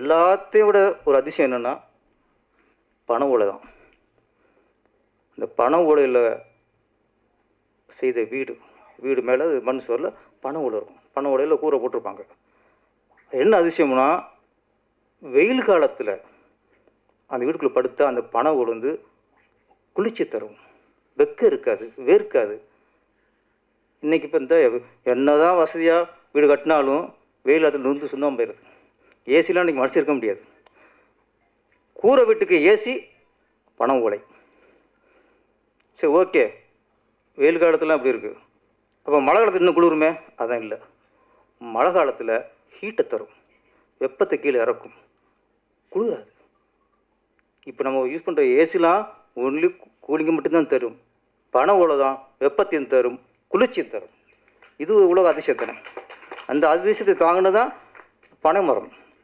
எல்லாத்தையும் விட ஒரு அதிசயம் என்னென்னா பனை ஓலை தான். இந்த பனை ஓலையில் செய்த வீடு மேலே மண் சுவரில் பனை ஓலை இருக்கும். பனை ஓலையில் கூரை போட்டிருப்பாங்க. என்ன அதிசயம்னா வெயில் காலத்தில் அந்த வீட்டுக்குள்ளே படுத்தா அந்த பனை ஓலை வந்து குளிர்ச்சி தரும், வெக்கம் இருக்காது, வேர்க்காது. இன்றைக்கி இப்போ இந்த என்ன தான் வசதியாக வீடு கட்டினாலும் வெயில் அதில் நொந்து சுண்ணாம்பு போயிடுது. ஏசிலாம் இன்றைக்கி மனசு இருக்க முடியாது. கூரை வீட்டுக்கு ஏசி பனை ஓலை. சரி, ஓகே, வெயில் காலத்துலாம் அப்படி இருக்குது. அப்போ மழை காலத்தில் இன்னும் குளிருமே? அதான் இல்லை. மழை காலத்தில் ஹீட்டை தரும், வெப்பத்தை கீழே இறக்கும், குளிராது. இப்போ நம்ம யூஸ் பண்ணுற ஏசிலாம் ஒன்லி கூலிங்கு மட்டும்தான் தரும். பனை ஓலை தான் வெப்பத்தையும் தரும், குளிர்ச்சியும் தரும். இது உலக அதிசயத்தனை. அந்த அதிசயத்தை தாங்கினதான் பனை மரம்.